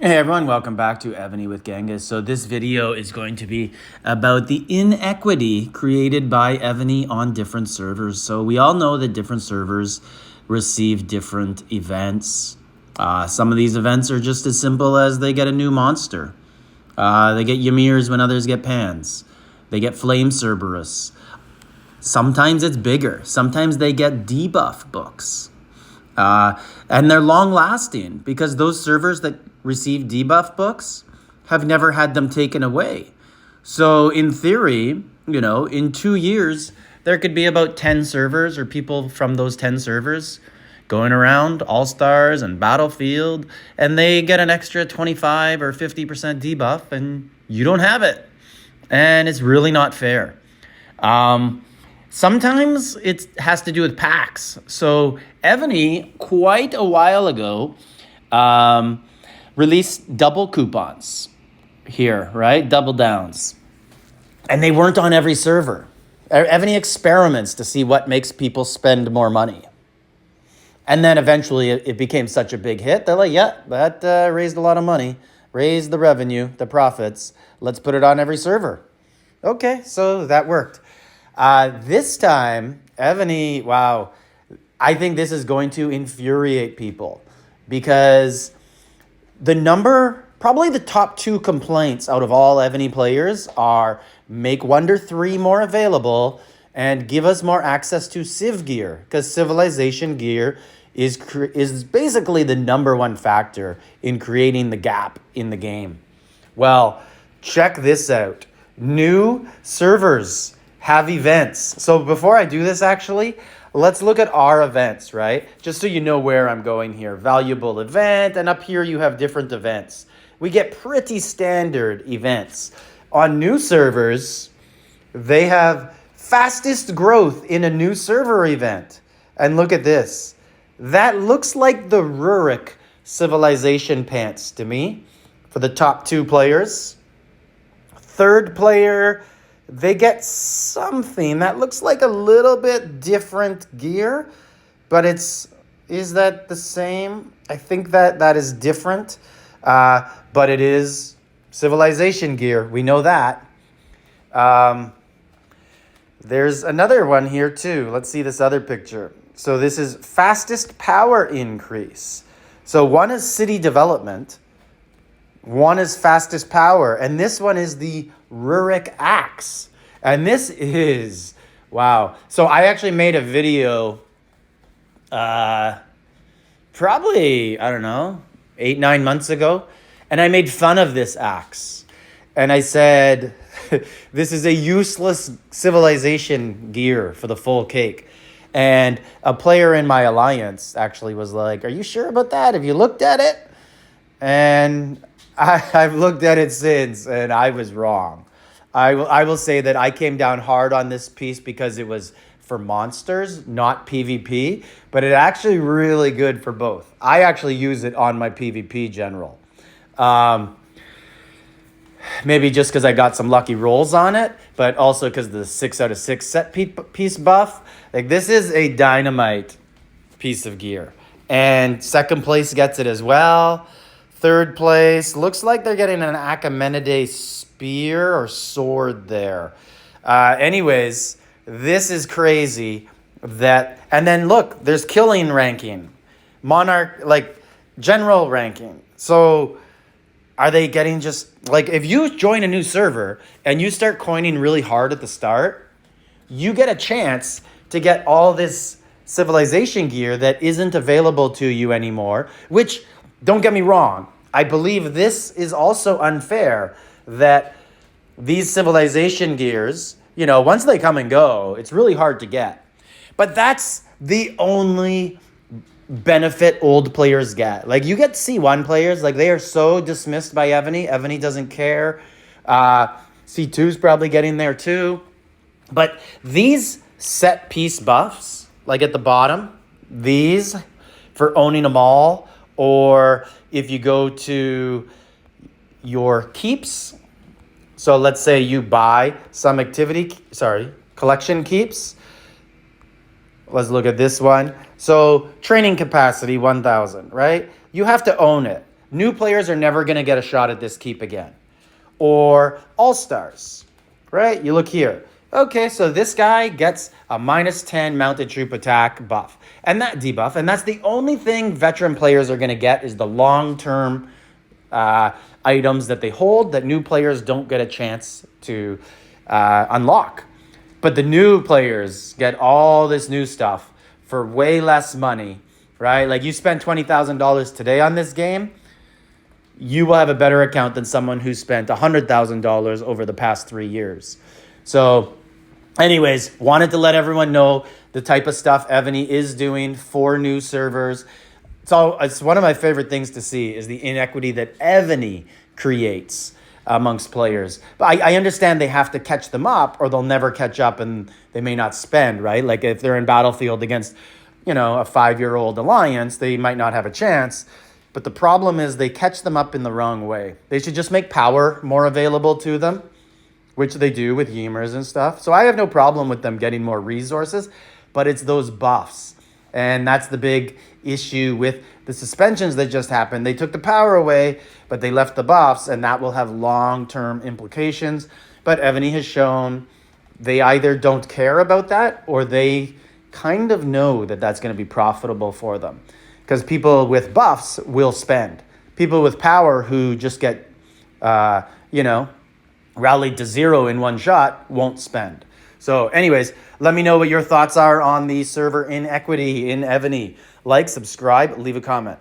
Hey everyone, welcome back to Evony with Genghis. So this video is going to be about the inequity created by Evony on different servers. So we all know that different servers receive different events. Some of these events are just as simple as they get a new monster. They get Ymirs when others get Pans. They get Flame Cerberus. Sometimes it's bigger. Sometimes they get debuff books. And they're long lasting because those servers that receive debuff books have never had them taken away. So in theory, in 2 years, there could be about 10 servers or people from those 10 servers going around All-Stars and Battlefield, and they get an extra 25 or 50% debuff and you don't have it. And it's really not fair. Sometimes it has to do with packs. So Evony, quite a while ago, released double coupons here, right? Double downs. And they weren't on every server. Evony experiments to see what makes people spend more money. And then eventually it became such a big hit. They're like, yeah, that raised a lot of money, raised the revenue, the profits. Let's put it on every server. Okay, so that worked. This time, Evony, wow, I think this is going to infuriate people because probably the top 2 complaints out of all Evony players are make Wonder 3 more available and give us more access to Civ gear, because Civilization gear is basically the #1 factor in creating the gap in the game. Well, check this out. New servers have events. So before I do this, actually, let's look at our events, right? Just so you know where I'm going here. Valuable event, and up here you have different events. We get pretty standard events. On new servers, they have fastest growth in a new server event. And look at this. That looks like the Rurik Civilization pants to me for the top 2 players. Third player, they get something that looks like a little bit different gear, but is that the same? I think that is different, but it is Civilization gear. We know that. There's another one here too. Let's see this other picture. So this is fastest power increase. So one is city development, one is fastest power, and this one is the Rurik Axe. And this is, wow. So I actually made a video probably, 8-9 months ago, and I made fun of this axe. And I said, this is a useless civilization gear for the full cake. And a player in my alliance actually was like, are you sure about that? Have you looked at it? And I've looked at it since, and I was wrong. I will say that I came down hard on this piece because it was for monsters, not PvP, but it's actually really good for both. I actually use it on my PvP general. Maybe just because I got some lucky rolls on it, but also because the 6 out of 6 set piece buff. Like, this is a dynamite piece of gear. And second place gets it as well. Third place, looks like they're getting an Achaemenid spear or sword there. Anyways, this is crazy. And then look, there's killing ranking, monarch, like general ranking. So are they getting just, like, if you join a new server and you start coining really hard at the start, you get a chance to get all this civilization gear that isn't available to you anymore, which, don't get me wrong, I believe this is also unfair that these civilization gears, once they come and go, it's really hard to get. But that's the only benefit old players get. Like, you get C1 players, like, they are so dismissed by Evony. Evony doesn't care. C2's probably getting there too. But these set piece buffs, like at the bottom, these for owning them all, or if you go to your keeps, so let's say you buy some collection keeps. Let's look at this one. So training capacity, 1,000, right? You have to own it. New players are never going to get a shot at this keep again. Or all-stars, right? You look here. Okay, so this guy gets a -10 mounted troop attack buff and that debuff, and that's the only thing veteran players are going to get is the long-term items that they hold that new players don't get a chance to unlock. But the new players get all this new stuff for way less money, right? Like you spend $20,000 today on this game, you will have a better account than someone who spent $100,000 over the past 3 years. So anyways, wanted to let everyone know the type of stuff Evony is doing for new servers. So it's one of my favorite things to see is the inequity that Evony creates amongst players. But I understand they have to catch them up or they'll never catch up and they may not spend, right? Like if they're in Battlefield against, a 5-year-old alliance, they might not have a chance. But the problem is they catch them up in the wrong way. They should just make power more available to them, which they do with Ymers and stuff. So I have no problem with them getting more resources, but it's those buffs. And that's the big issue with the suspensions that just happened. They took the power away, but they left the buffs, and that will have long-term implications. But Evony has shown they either don't care about that or they kind of know that that's going to be profitable for them. Because people with buffs will spend. People with power who just get, rallied to 0 in one shot won't spend. So anyways, let me know what your thoughts are on the server inequity in Evony. Like, subscribe, leave a comment.